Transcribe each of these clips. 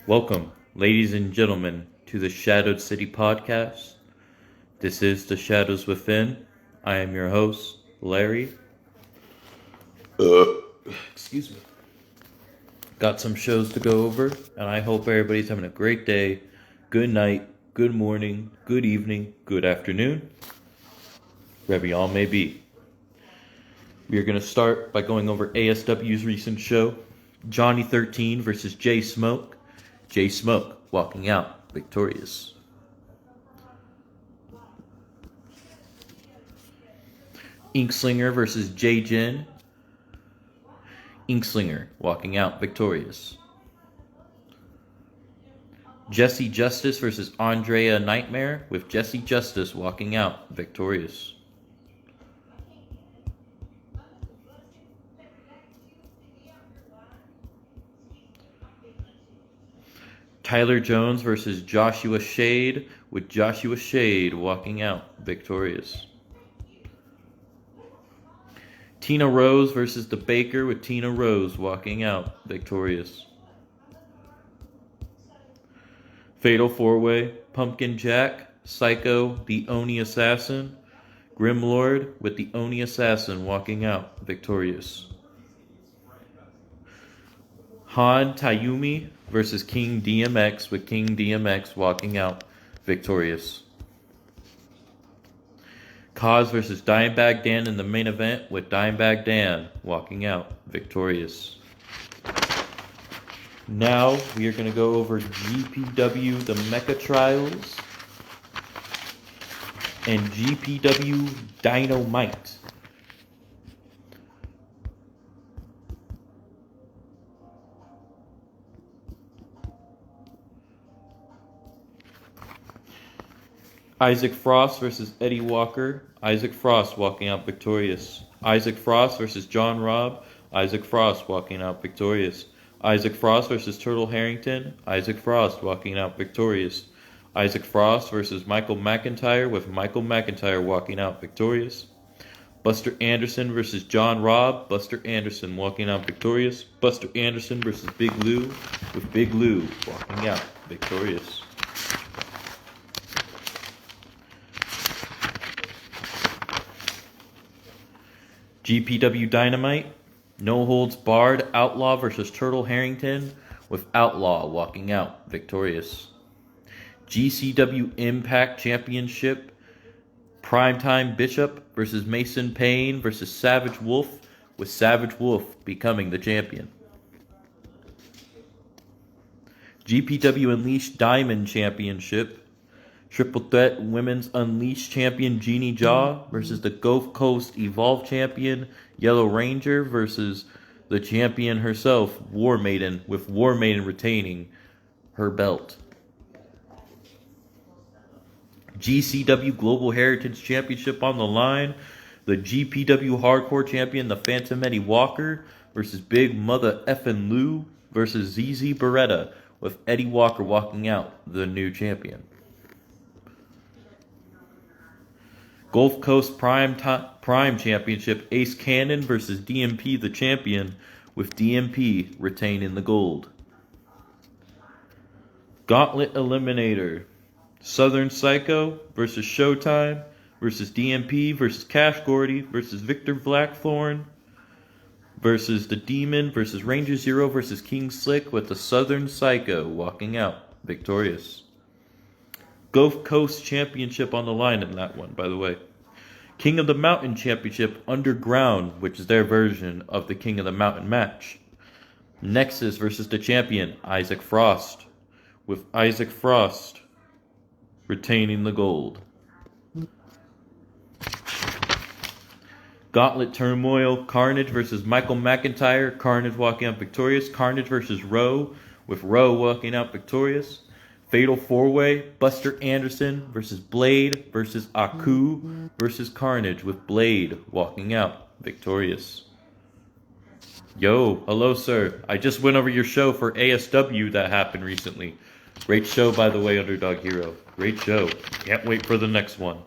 Welcome, ladies and gentlemen, to the Shadowed City podcast. This is The Shadows Within. I am your host, Larry. Excuse me. Got some shows to go over, and I hope everybody's having a great day, good night, good morning, good evening, good afternoon, wherever y'all may be. We are going to start by going over ASW's recent show, Johnny 13 versus Jay Smoke. Jay Smoke walking out victorious. Inkslinger versus Jay Jin. Inkslinger walking out victorious. Jesse Justice versus Andrea Nightmare, with Jesse Justice walking out victorious. Tyler Jones versus Joshua Shade, with Joshua Shade walking out victorious. Tina Rose versus The Baker, with Tina Rose walking out victorious. Fatal 4-Way, Pumpkin Jack, Psycho, The Oni Assassin, Grimlord, with The Oni Assassin walking out victorious. Han Tayumi versus King DMX, with King DMX walking out victorious. Kaz versus Dimebag Dan in the main event, with Dimebag Dan walking out victorious. Now we are going to go over GPW The Mecha Trials and GPW Dynamite. Isaac Frost versus Eddie Walker. Isaac Frost walking out victorious. Isaac Frost versus John Robb. Isaac Frost walking out victorious. Isaac Frost versus Turtle Harrington. Isaac Frost walking out victorious. Isaac Frost versus Michael McIntyre, with Michael McIntyre walking out victorious. Buster Anderson versus John Robb. Buster Anderson walking out victorious. Buster Anderson versus Big Lou, with Big Lou walking out victorious. GPW Dynamite, No Holds Barred, Outlaw versus Turtle Harrington, with Outlaw walking out victorious. GCW Impact Championship, Primetime Bishop versus Mason Payne versus Savage Wolf, with Savage Wolf becoming the champion. GPW Unleashed Diamond Championship, Triple Threat Women's Unleashed Champion Jeannie Jaw versus the Gulf Coast Evolve Champion Yellow Ranger versus the champion herself, War Maiden, with War Maiden retaining her belt. GCW Global Heritage Championship on the line. The GPW Hardcore Champion, the Phantom Eddie Walker, versus Big Mother Effin' Lou versus ZZ Beretta, with Eddie Walker walking out the new champion. Gulf Coast Prime Championship, Ace Cannon versus DMP the champion, with DMP retaining the gold. Gauntlet Eliminator, Southern Psycho versus Showtime versus DMP versus Cash Gordy versus Victor Blackthorn versus The Demon versus Ranger Zero versus King Slick, with the Southern Psycho walking out victorious. Gulf Coast Championship on the line in that one, by the way. King of the Mountain Championship Underground, which is their version of the King of the Mountain match. Nexus versus the champion, Isaac Frost, with Isaac Frost retaining the gold. Gauntlet Turmoil, Carnage versus Michael McIntyre, Carnage walking out victorious. Carnage versus Rowe, with Rowe walking out victorious. Fatal 4-Way, Buster Anderson versus Blade versus Aku versus Carnage, with Blade walking out victorious. Yo, hello sir. I just went over your show for ASW that happened recently. Great show, by the way, Underdog Hero. Great show. Can't wait for the next one.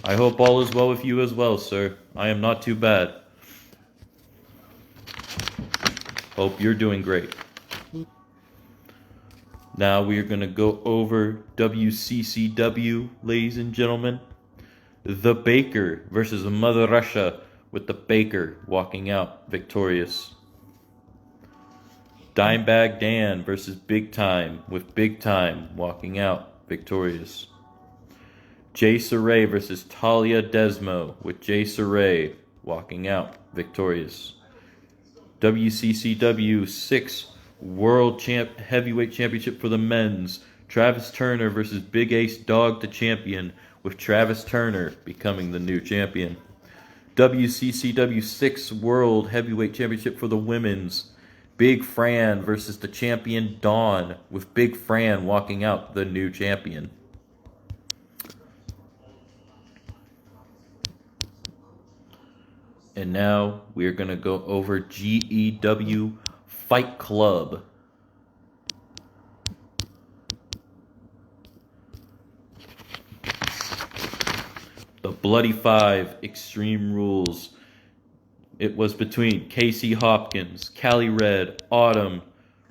I hope all is well with you as well, sir. I am not too bad. Hope you're doing great. Now we are going to go over WCCW, ladies and gentlemen. The Baker versus Mother Russia, with the Baker walking out victorious. Dimebag Dan versus Big Time, with Big Time walking out victorious. Jay Saray versus Talia Desmo, with Jay Saray walking out victorious. WCCW 6 World Heavyweight Championship for the men's. Travis Turner versus Big Ace Dog the champion, with Travis Turner becoming the new champion. WCCW 6 World Heavyweight Championship for the women's. Big Fran versus the champion Dawn, with Big Fran walking out the new champion. And now we are going to go over GEW Fight Club. The Bloody Five Extreme Rules. It was between Casey Hopkins, Callie Red, Autumn,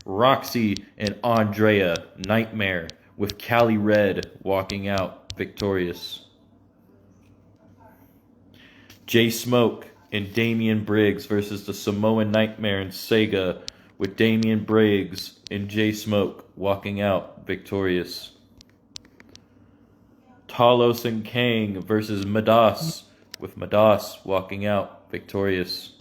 Roxy, and Andrea Nightmare, with Callie Red walking out victorious. Jay Smoke and Damian Briggs versus the Samoan Nightmare and Sega, with Damian Briggs and Jay Smoke walking out victorious. Talos and Kang versus Madas, with Madas walking out victorious.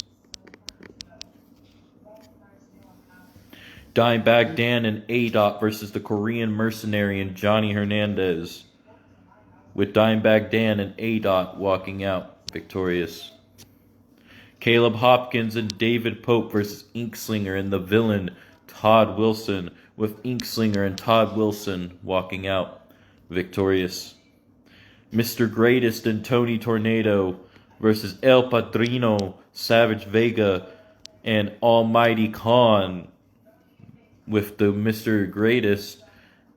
Dimebag Dan and A-Dot versus the Korean Mercenary and Johnny Hernandez, with Dimebag Dan and A-Dot walking out victorious. Caleb Hopkins and David Pope versus Inkslinger and the Villain Todd Wilson, with Inkslinger and Todd Wilson walking out victorious. Mr. Greatest and Tony Tornado versus El Padrino, Savage Vega, and Almighty Khan, with the Mr. Greatest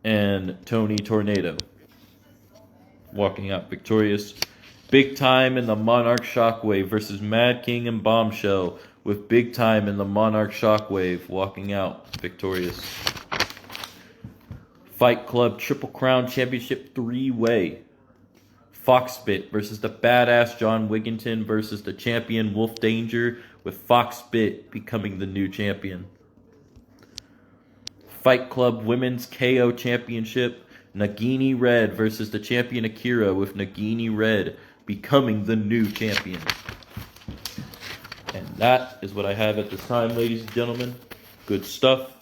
and Tony Tornado walking out victorious. Big Time and the Monarch Shockwave versus Mad King and Bombshell, with Big Time and the Monarch Shockwave walking out victorious. Fight Club Triple Crown Championship 3-Way. Foxbit versus the Badass John Wigginton versus the champion Wolf Danger, with Foxbit becoming the new champion. Fight Club Women's KO Championship. Nagini Red versus the champion Akira, with Nagini Red becoming the new champion. And that is what I have at this time, ladies and gentlemen. Good stuff.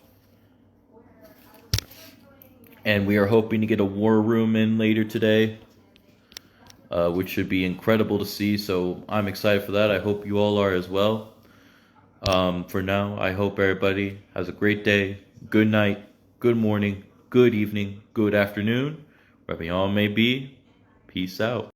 And we are hoping to get a War Room in later today, which should be incredible to see. So I'm excited for that. I hope you all are as well. For now, I hope everybody has a great day, good night, good morning, good evening, good afternoon, wherever y'all may be. Peace out.